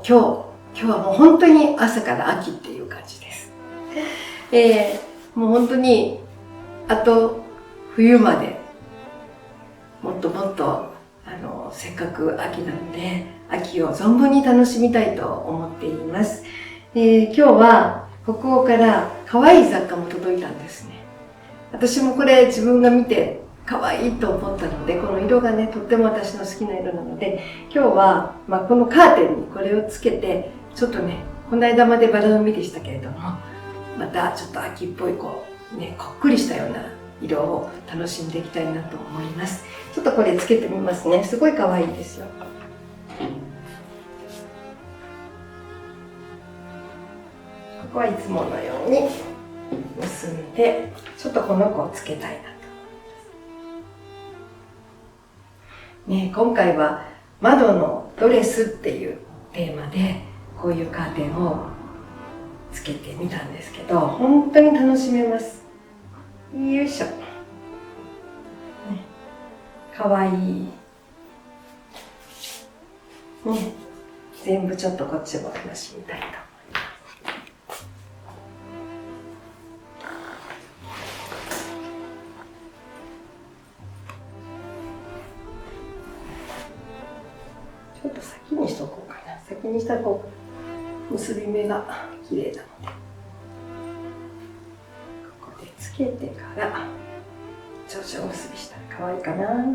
今日はもう本当に朝から秋っていう感じです。もう本当にあと冬までもっともっとせっかく秋なので秋を存分に楽しみたいと思っています。今日は北欧から可愛い雑貨も届いたんですね。私もこれ自分が見て可愛いと思ったので、この色がねとっても私の好きな色なので、今日は、このカーテンにこれをつけてちょっとね、この間までバラの実でしたけれども、またちょっと秋っぽいこっくりしたような色を楽しんでいきたいなと思います。ちょっとこれつけてみますね。すごい可愛いですよ。ここはいつものように結んで、ちょっとこの子をつけたいなと思います。今回は窓のドレスっていうテーマでこういうカーテンをつけてみたんですけど、本当に楽しめます。よいしょ。かわいい。全部ちょっとこっちも楽しみたいと思います。ちょっと先にしとこうかな。先にした方が結び目が綺麗なので、ここでつけてから蝶々結びしたら可愛いかな。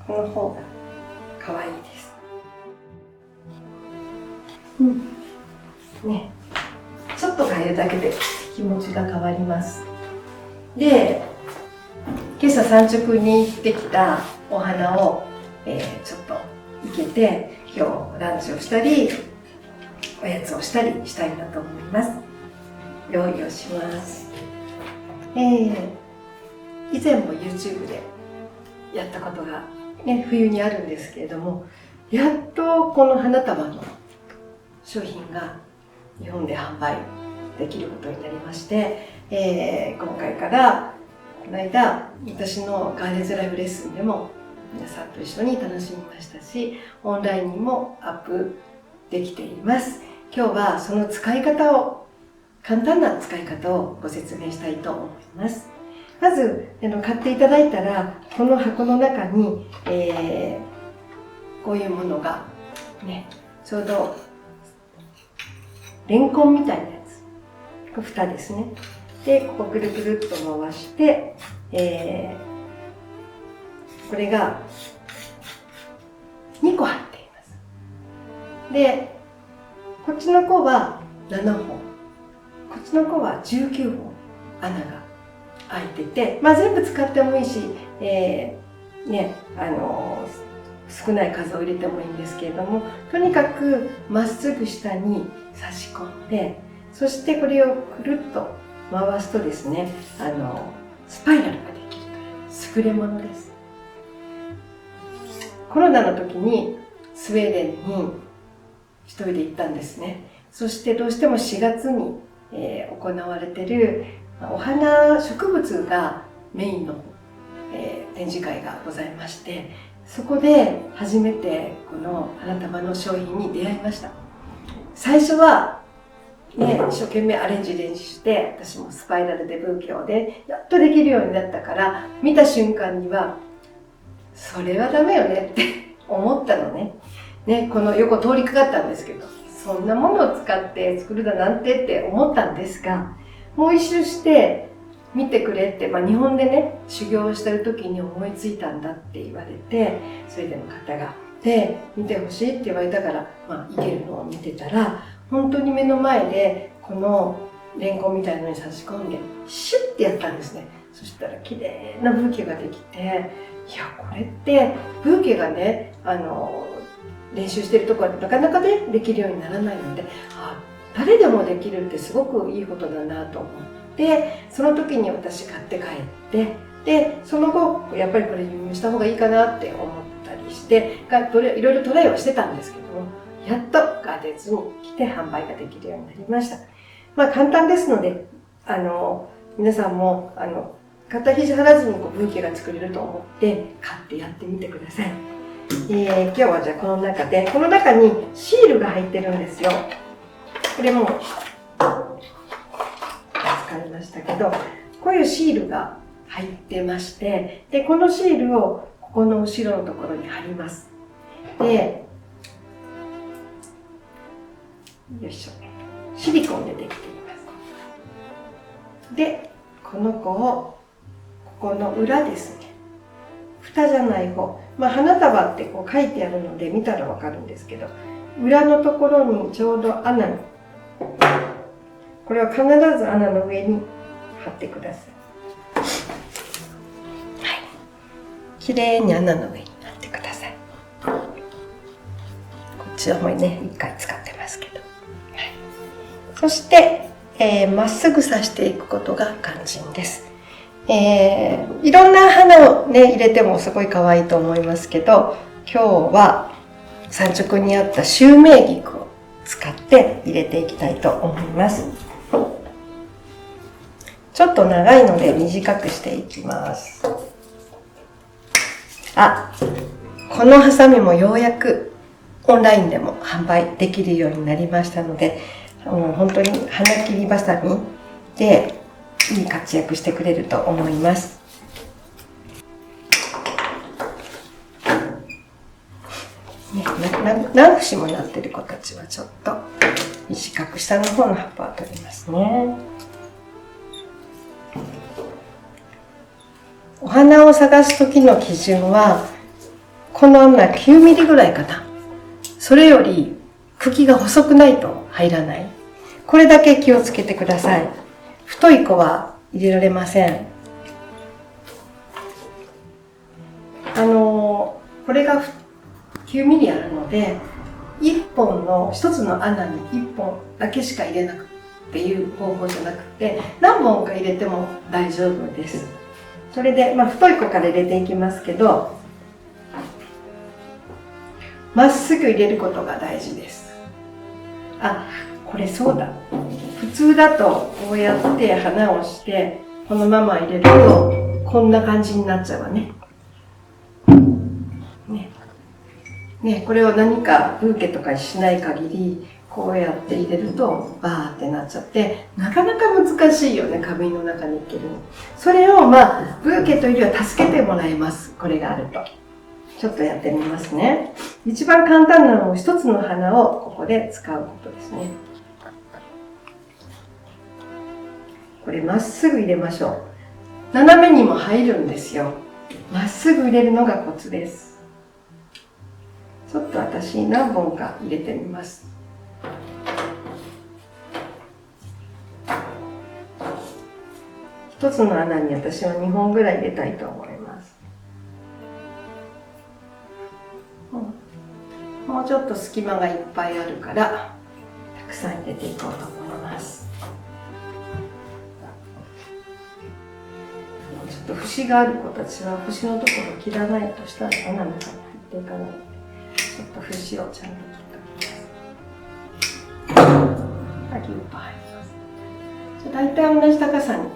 この方が可愛いです。ちょっと変えるだけで気持ちが変わります。で、今朝産直に行ってきたお花を、ちょっと生けて、今日ランチをしたりおやつをしたりしたいなと思います。用意をします。以前も YouTube でやったことが、冬にあるんですけれども、やっとこの花束の商品が日本で販売できることになりまして、今回からこの間私のガーデンズライブレッスンでも皆さんと一緒に楽しみましたし、オンラインにもアップできています。今日はその使い方を、簡単な使い方をご説明したいと思います。まず買っていただいたら、この箱の中に、こういうものがちょうどレンコンみたいなやつ、蓋ですね。で、ここぐるぐるっと回して、これが2個入っています。で、こっちの子は7本、こっちの子は19本穴が開いてて、全部使ってもいいし、少ない数を入れてもいいんですけれども、とにかくまっすぐ下に差し込んで、そしてこれをくるっと回すとですね、スパイラルができるという優れものです。コロナの時にスウェーデンに一人で行ったんですね。そしてどうしても4月に、行われているお花植物がメインの、展示会がございまして、そこで初めてこの花束の商品に出会いました。最初は一生懸命アレンジ練習して、私もスパイラルでブーケをやっとできるようになったから、見た瞬間にはそれはダメよねって思ったのね。この横通りかかったんですけど、そんなものを使って作るだなんてって思ったんですが、もう一周して見てくれって、日本で修行をしてる時に思いついたんだって言われて、それでの方がで見てほしいって言われたから、生けるのを見てたら、本当に目の前でこのレンコンみたいなのに差し込んでシュッてやったんですね。そしたら綺麗なブーケができて、いやこれってブーケが練習してるところはなかなかできるようにならないので、誰でもできるってすごくいいことだなと思って、その時に私買って帰って、でその後やっぱりこれ輸入した方がいいかなって思ったりして、いろいろトライはしてたんですけども、やっとガーデンズに来て販売ができるようになりました。簡単ですので、皆さんも肩肘張らずにブーケが作れると思って買ってやってみてください。今日はじゃあこの中にシールが入ってるんですよ。これも使いましたけど、こういうシールが入ってまして、で、このシールをここの後ろのところに貼ります。で、よいしょ。シリコンでできています。で、この子をここの裏ですね。蓋じゃない方。花束ってこう書いてあるので見たらわかるんですけど、裏のところにちょうど穴に、これは必ず穴の上に貼ってください。はい。きれいに穴の上に貼ってください。こっちの方にね、1回使ってますけど。はい、そして、まっすぐ刺していくことが肝心です。いろんな花をね、入れてもすごい可愛いと思いますけど、今日は産直にあったシュウメイギクを使って入れていきたいと思います。ちょっと長いので短くしていきます。このハサミもようやくオンラインでも販売できるようになりましたので、本当に花切りバサミでいい活躍してくれると思います。何節もなってる子たちはちょっと短く下の方の葉っぱを取りますね。お花を探す時の基準はこの穴9ミリぐらいかな。それより茎が細くないと入らない。これだけ気をつけてください。太い子は入れられません。これが9ミリあるので、1つの穴に1本だけしか入れなくっていう方法じゃなくて、何本か入れても大丈夫です。それで、太い子から入れていきますけど、まっすぐ入れることが大事です。これそうだ。普通だとこうやって花をしてこのまま入れるとこんな感じになっちゃうわね。これを何かブーケとかしない限りこうやって入れるとバーってなっちゃってなかなか難しいよね、花瓶の中に入れるの。それをブーケというよりは助けてもらえます。これがあると。ちょっとやってみますね。一番簡単なのは一つの花をここで使うことですね。これまっすぐ入れましょう。斜めにも入るんですよ。まっすぐ入れるのがコツです。ちょっと私何本か入れてみます。一つの穴に私は2本ぐらい入れたいと思います。もうちょっと隙間がいっぱいあるからたくさん入れていこうと思います。ちょっと節がある子たちは節のところを切らないとしたら穴の中に入っていかないので、ちょっと節をちゃんと切っておきます。ギュッと入ります。だいたい同じ高さに、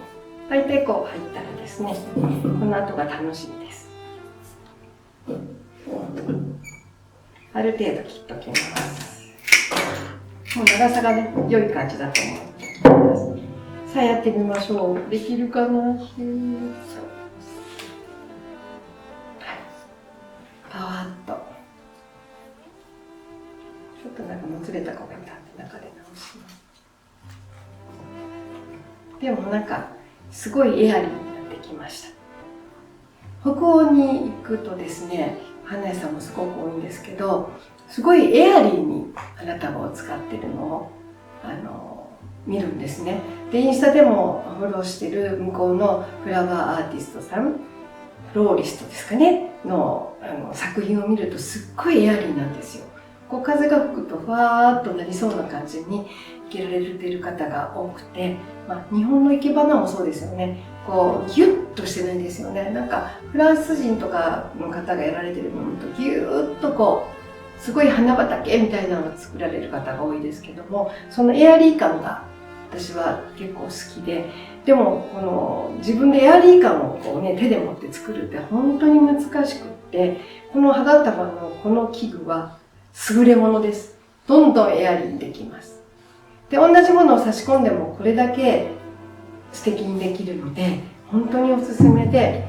だいたいこう入ったらですね、この後が楽しみです。ある程度切っておきます。もう長さがね、良い感じだと思います。さあやってみましょう。できるかな？はい。パワーっと。ちょっとなんかもつれた子がいたんで中で直します。でもなんかすごいエアリーになってきました。北欧に行くとですね、花屋さんもすごく多いんですけど、すごいエアリーに花束を使ってるのを見るんですね。で、インスタでもフォローしてる向こうのフラワーアーティストさん、ローリストですかねの作品を見るとすっごいエアリーなんですよ。こう風が吹くとふわーっとなりそうな感じに生けられている方が多くて、日本の生け花もそうですよね。こうギュッとしてないんですよね。なんかフランス人とかの方がやられてるのを見るとギューッとこうすごい花畑みたいなのを作られる方が多いですけども、そのエアリー感が私は結構好きで、でもこの自分でエアリー感をこう、手で持って作るって本当に難しくって、この花束のこの器具は優れものです。どんどんエアリーにできます。で、同じものを差し込んでもこれだけ素敵にできるので、本当におすすめで、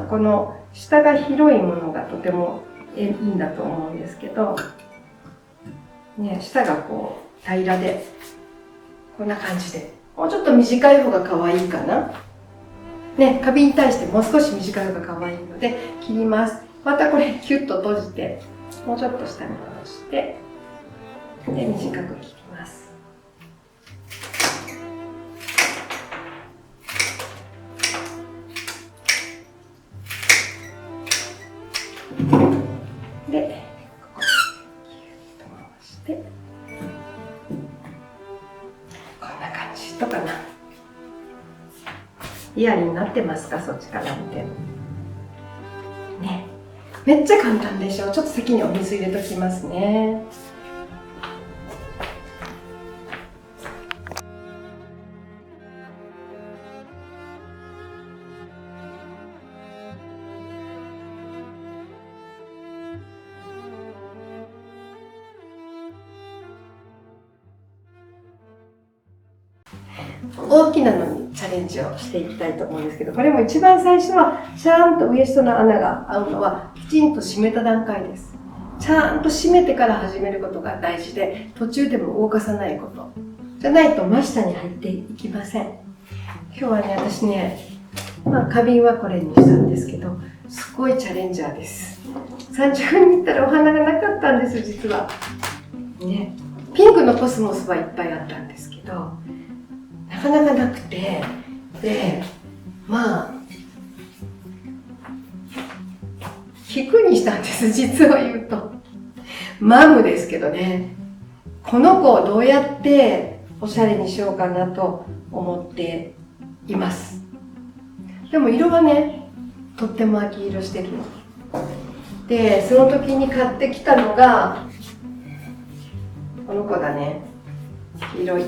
この下が広いものがとてもいいんだと思うんですけど、ね、下がこう平らで、こんな感じで。もうちょっと短い方が可愛いかな。ね、花瓶に対してもう少し短い方が可愛いので切ります。またこれキュッと閉じて、もうちょっと下に戻して、で、短く切ります。で、ここでキュッと回して、こんな感じとかな。イヤリーになってますか？そっちから見て。ね。めっちゃ簡単でしょ？ちょっと先にお水入れときますね。大きなのにチャレンジをしていきたいと思うんですけど、これも一番最初はちゃんとウエストの穴が合うのはきちんと締めた段階です。ちゃんと締めてから始めることが大事で、途中でも動かさないことじゃないと真下に入っていきません。今日はね、私ね、花瓶はこれにしたんですけど、すごいチャレンジャーです。30分に行ったらお花がなかったんです、実は。ね、ピンクのコスモスはいっぱいあったんですけど、なかなかなくて、で、菊にしたんです、実を言うと。マムですけどね。この子をどうやっておしゃれにしようかなと思っています。でも色はね、とっても秋色してるの。で、その時に買ってきたのが、この子だね。黄色い。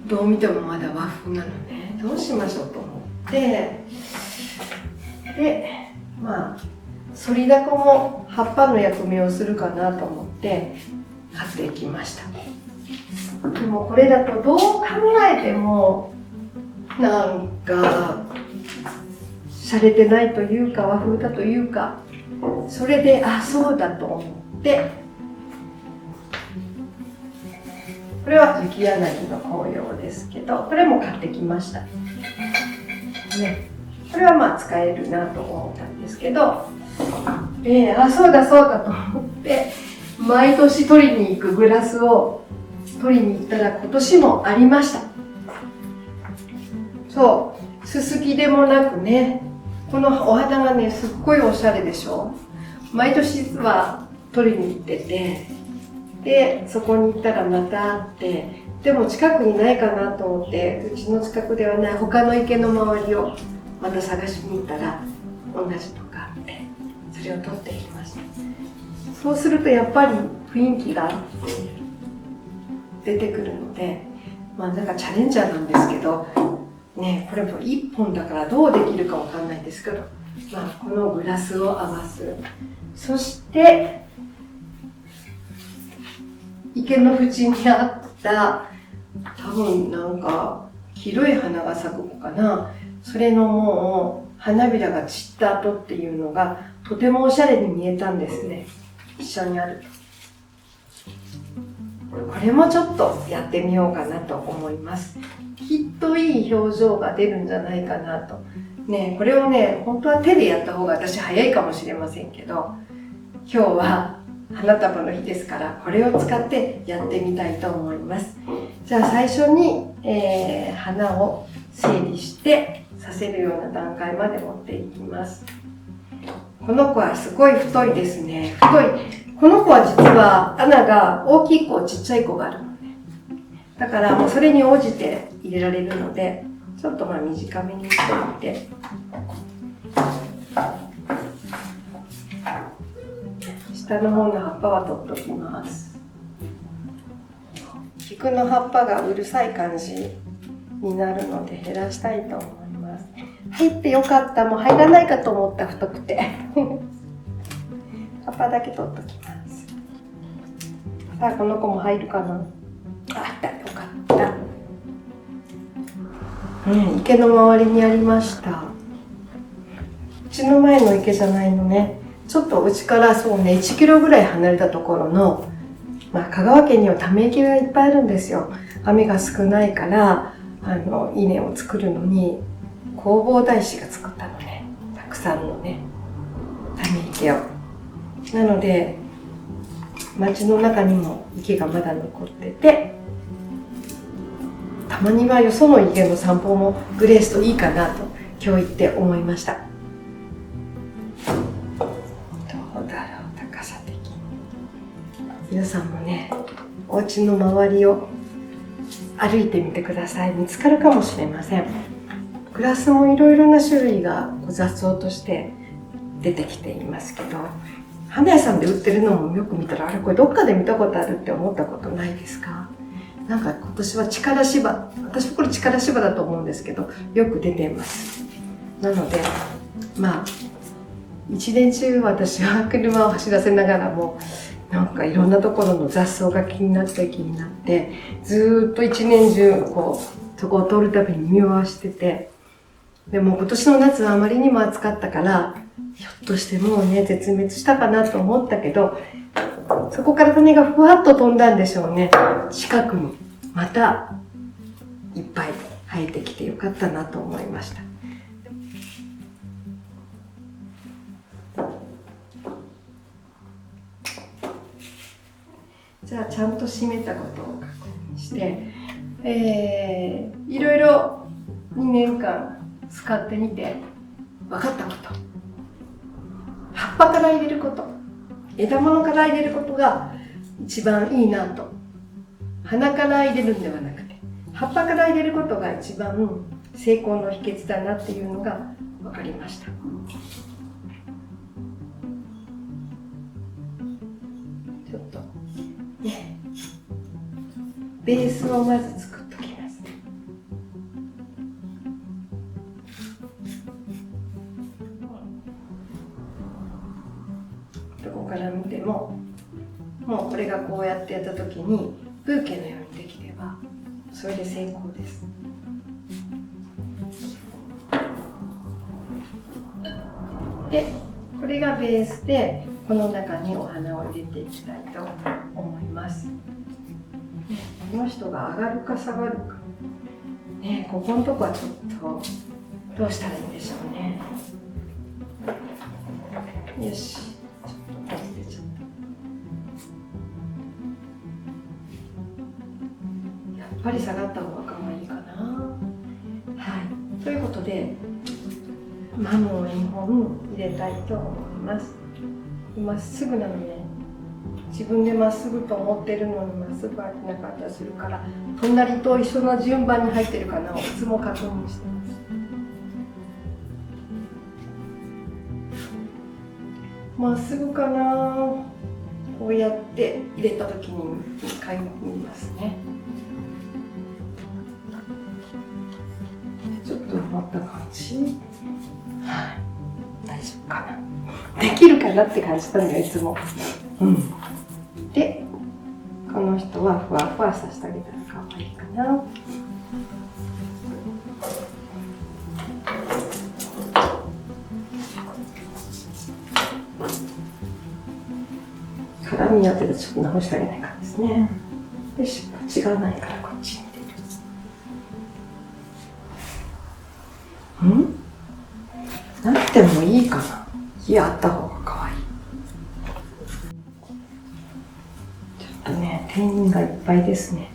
どう見てもまだ和風なのね。どうしましょうと思って、で、反りだこも葉っぱの役目をするかなと思って買ってきました。でもこれだとどう考えてもなんか洒落てないというか和風だというか、それでそうだと思って、これは雪柳の紅葉ですけど、これも買ってきました。ね、これは使えるなと思ったんですけど、そうだそうだと思って、毎年取りに行くグラスを取りに行ったら今年もありました。そう、すすきでもなくね、このお花がね、すっごいおしゃれでしょ。毎年実は取りに行ってて、で、そこに行ったらまたあって、でも近くにないかなと思って、うちの近くではない他の池の周りをまた探しに行ったら同じのがあって、それを取っていきました。そうするとやっぱり雰囲気が出てくるので、なんかチャレンジャーなんですけど、ね、これも1本だからどうできるかわかんないんですけど、このグラスを合わす。そして、池の縁にあった多分なんか黄色い花が咲く子かな、それのもう花びらが散った後っていうのがとてもおしゃれに見えたんですね、一緒にあると。これもちょっとやってみようかなと思います。きっといい表情が出るんじゃないかなとね。これをね、本当は手でやった方が私早いかもしれませんけど、今日は花束の日ですから、これを使ってやってみたいと思います。じゃあ最初に、花を整理してさせるような段階まで持っていきます。この子はすごい太いですね。太い。この子は実は穴が大きい子、ちっちゃい子があるので、だからもうそれに応じて入れられるので、ちょっと短めにしておいて、下の方の葉っぱは取っておきます。菊の葉っぱがうるさい感じになるので減らしたいと思います。入ってよかった。もう入らないかと思った、太くて。葉っぱだけ取っときます。さあ、この子も入るかな。あった、よかった。池の周りにありました。うちの前の池じゃないのね。ちょっとうちからそうね、1キロぐらい離れたところの、香川県にはため池がいっぱいあるんですよ。雨が少ないから、稲を作るのに、弘法大師が作ったのね。たくさんのね、ため池を。なので、町の中にも池がまだ残ってて、たまにはよその池の散歩もグレースといいかなと今日行って思いました。どうだろう、高さ的に。皆さんもね、お家の周りを歩いてみてください。見つかるかもしれません。グラスもいろいろな種類が雑草として出てきていますけど、花屋さんで売ってるのもよく見たら、あれこれどっかで見たことあるって思ったことないですか？なんか今年は力芝、私はこれ力芝だと思うんですけど、よく出ています。なので、一年中私は車を走らせながらも、なんかいろんなところの雑草が気になって、ずーっと一年中そこを通るたびに見回してて、でも今年の夏はあまりにも暑かったから、ひょっとしてもうね、絶滅したかなと思ったけど、そこから種がふわっと飛んだんでしょうね。近くにまたいっぱい生えてきてよかったなと思いました。じゃあちゃんと閉めたことを確認して、いろいろ2年間使ってみて分かったこと。葉っぱから入れること、枝物から入れることが一番いいなと。花から入れるんではなくて、葉っぱから入れることが一番成功の秘訣だなっていうのが分かりました。ちょっとね、ベースをまず作っときますね。どこから見ても、もうこれがこうやってやった時にブーケのようにできればそれで成功です。で、これがベースでこの中にお花を入れていきたいと思います。この人が上がるか下がるかね、ここのとこはちょっとどうしたらいいんでしょうね。よし、ちょっと外れちゃった。やっぱり下がった方が可愛いかな。はい、ということでマムを2本入れたいと思います。まっすぐなのね。自分でまっすぐと思ってるのにまっすぐ開けなかったりするから、隣と一緒の順番に入ってるかなをいつも確認してます。まっすぐかな。こうやって入れた時に2回見ますね。ちょっと余った感じ。はい、大丈夫かな。できるかなって感じたんだよ、いつも。で、この人はふわふわさせてあげたら可愛いかな。絡み合ってるとちょっと直してあげないからですね。よし、こっちがないからこっちに入れる。なくてもいいかな。いや、あった方が可愛い。ちょっとね、店員がいっぱいですね。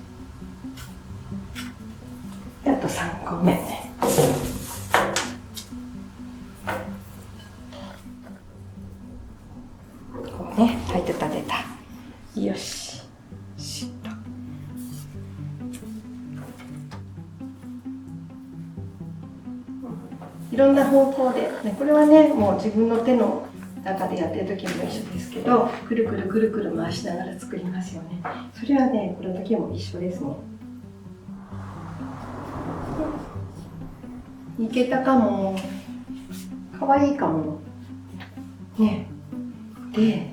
で、あと3個目ね。こうね、はい、出た。よし。しっと。いろんな方向で、ね、これはね、もう自分の手の中でやってる時も一緒ですけど、くるくる回しながら作りますよね。それはね、これだけも一緒ですね。いけたかも。かわいいかもね。で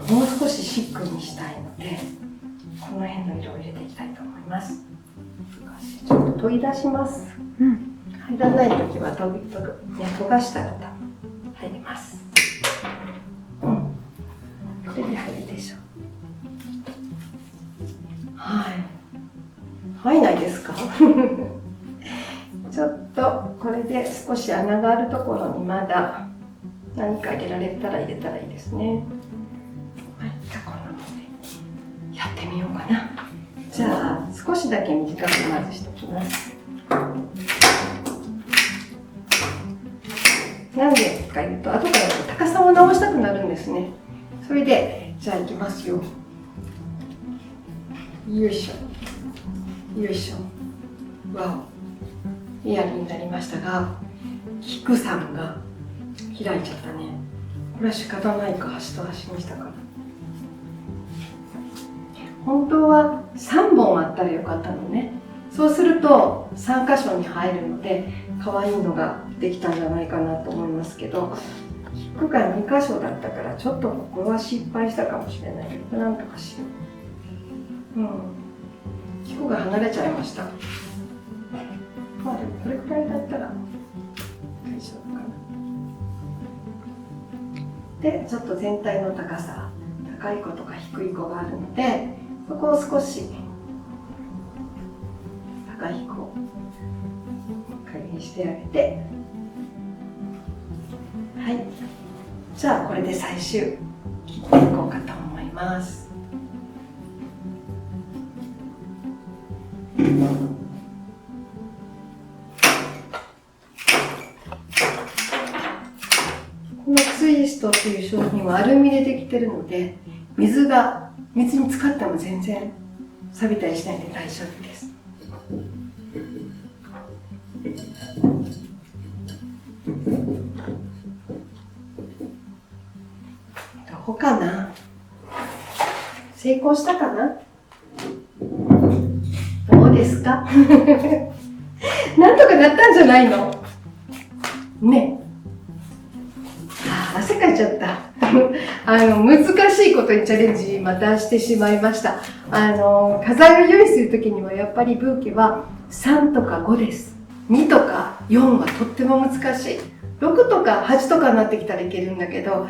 もう少しシックにしたいので、この辺の色を入れていきたいと思います。ちょっと取り出します。入らないときは焦がしたら入ります。これで入るでしょう。はい。入んないですか？ちょっとこれで少し穴があるところにまだ何か入れられたら入れたらいいですね。はい、じゃあこんなのでやってみようかな。じゃあ少しだけ短くまずしておきます。なんでかいうと、後から高さを直したくなるんですね。それでじゃあいきますよ。よいしょよいしょ。わお、リアルになりましたが、菊さんが開いちゃったね。これは仕方ないか、端と端にしたから。本当は3本あったらよかったのね。そうすると3箇所に入るので可愛いのができたんじゃないかなと思いますけど、菊が2箇所だったからちょっとここは失敗したかもしれないけど、なんとかしよう。菊が離れちゃいました。まあでもこれくらいだったら大丈夫かな。でちょっと全体の高さ、高い子とか低い子があるので、そこを少し高い子を加減してあげて、はい、じゃあこれで最終切っていこうかと思います。このツイストっていう商品はアルミでできてるので、水に浸かっても全然錆びたりしないので大丈夫です。どうかな？成功したかな？どうですか？なんとかなったんじゃないの？ね。汗かいちゃった。難しいことにチャレンジまたしてしまいました。飾りを用意するときにはやっぱりブーケは3とか5です。2とか4はとっても難しい。6とか8とかになってきたらいけるんだけど、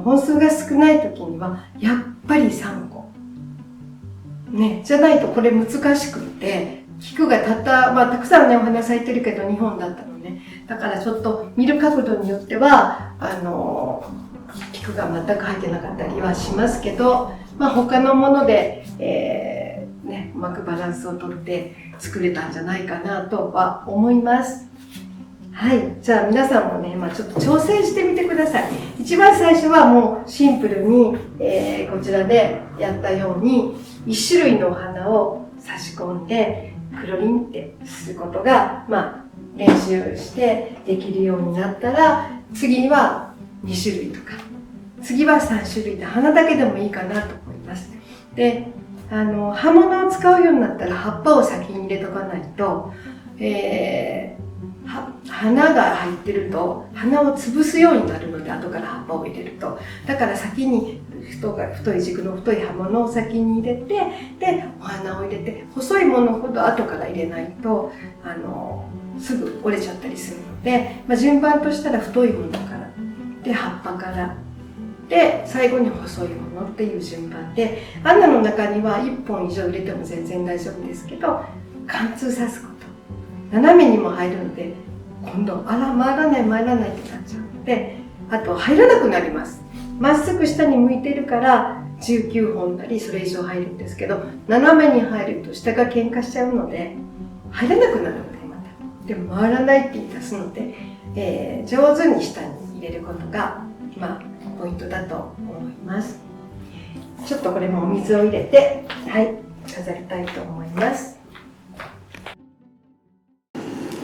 本数が少ないときにはやっぱり3個。ね、じゃないとこれ難しくって、菊がたくさんね、お花咲いてるけど2本だったのね。だからちょっと見る角度によっては、菊が全く入ってなかったりはしますけど、他のもので、うまくバランスをとって作れたんじゃないかなとは思います。はい。じゃあ皆さんもね、ちょっと挑戦してみてください。一番最初はもうシンプルに、こちらでやったように、1種類のお花を差し込んで、クロリンってすることが、練習してできるようになったら、次は2種類とか、次は3種類で花だけでもいいかなと思います。で、葉物を使うようになったら葉っぱを先に入れとかないと、花が入ってると花を潰すようになるので、後から葉っぱを入れると。だから先に太い軸の太い葉物を先に入れて、でお花を入れて、細いものほど後から入れないとすぐ折れちゃったりするので、順番としたら太いものからで葉っぱからで最後に細いものっていう順番で、アンナの中には1本以上入れても全然大丈夫ですけど、貫通さすこと、斜めにも入るので今度回らないってなっちゃうので、あと入らなくなります。まっすぐ下に向いてるから19本なりそれ以上入るんですけど、斜めに入ると下が喧嘩しちゃうので入らなくなるので、またでも回らないって言い出すので、上手に下に入れることがポイントだと思います。ちょっとこれもお水を入れて、はい、飾りたいと思います。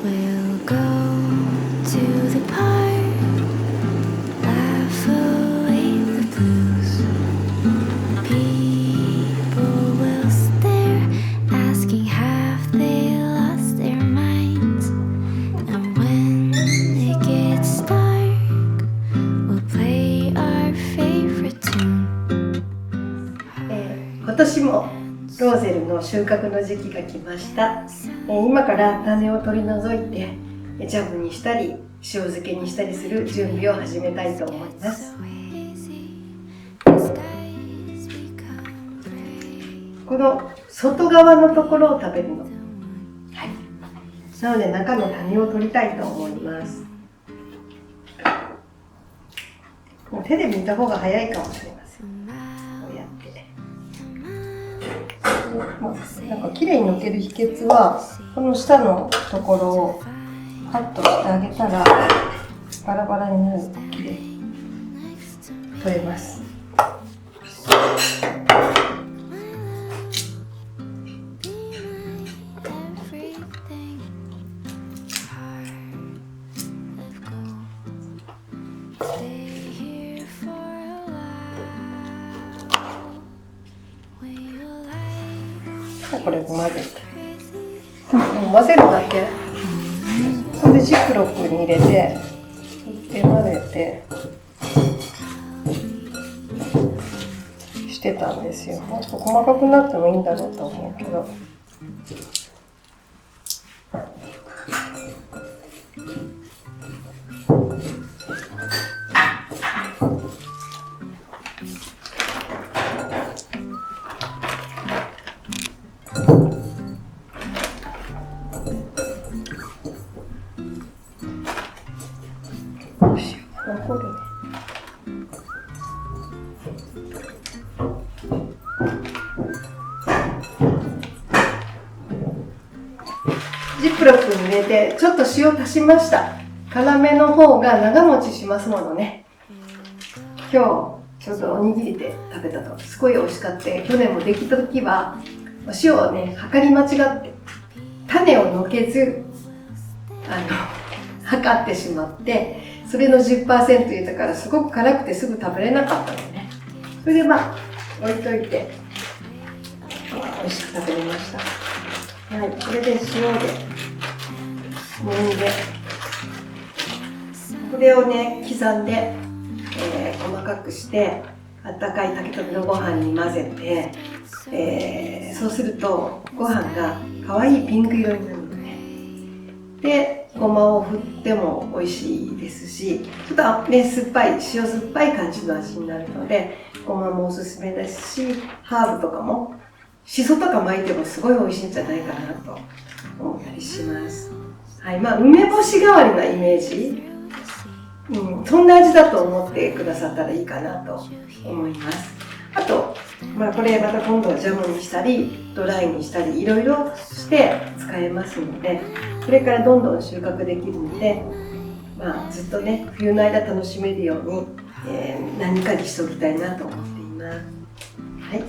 We'll go to the park, laugh away the blues. People will stare, asking have they lost their minds. And when の収穫の時期が来ました。今から種を取り除いてジャムにしたり塩漬けにしたりする準備を始めたいと思います。この外側のところを食べるの、はい、なので中の種を取りたいと思います。もう手で見た方が早いかもしれません。こうやってなんか綺麗にのける秘訣は、この下のところをカットしてあげたらバラバラになると綺麗に取れます。これを混ぜて、混ぜるだけ。それでジップロックに入れて、混ぜてしてたんですよ。もっと細かくなってもいいんだろうと思うけど。残るね。ジップロックに入れてちょっと塩足しました。辛めの方が長持ちしますものね。今日ちょっとおにぎりで食べたとすごい美味しかった。去年もできた時はお塩をね測り間違って種をのけず測ってしまって、それの 10% 入れたからすごく辛くてすぐ食べれなかったのね。それで置いといて美味しく食べれました。はい、これで塩で揉んで、これをね刻んで、細かくしてあったかい炊きたてのご飯に混ぜて、そうするとご飯が可愛いピンク色になるのね。でごまを振っても美味しいですし、ちょっとね酸っぱい、塩酸っぱい感じの味になるのでごまもおすすめですし、ハーブとかもしそとか巻いてもすごい美味しいんじゃないかなと思ったりします。はい、梅干し代わりなイメージ、そんな味だと思ってくださったらいいかなと思います。あと、これまた今度はジャムにしたりドライにしたりいろいろして使えますので、これからどんどん収穫できるので、ずっとね冬の間楽しめるように、何かにしておきたいなと思っています。はい。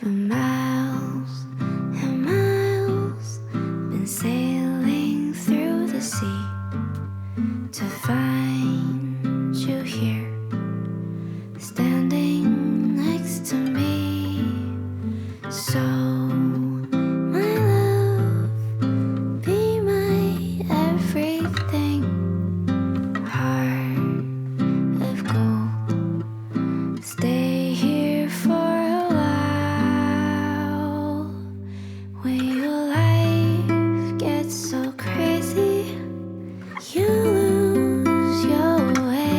For miles and miles, been sailing through the sea to find you here, standing next to me. So, my love, be my everything. Heart of gold, stay here for a while. When your life gets so crazy, you lose your way.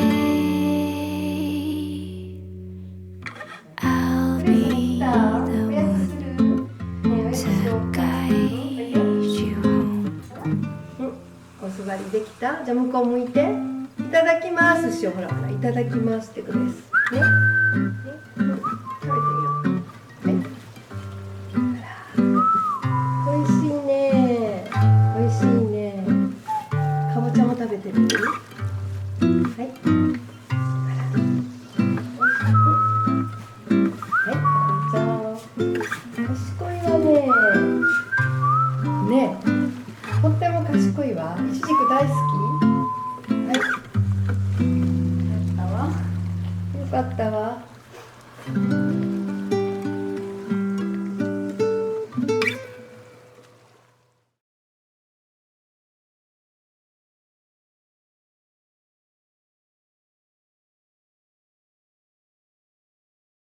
I'll be the one to guide you home. お座りできた？じゃあ向こう向いて。いただきますしよ、ほらほら、いただきますってことです。ね。食べてみよう。はい。美味しいね。美味しいね。かぼちゃも食べてみる？はい。はい、じゃあ、賢いわね。ね。とっても賢いわ。いちじく大好き？はい。よかったわ。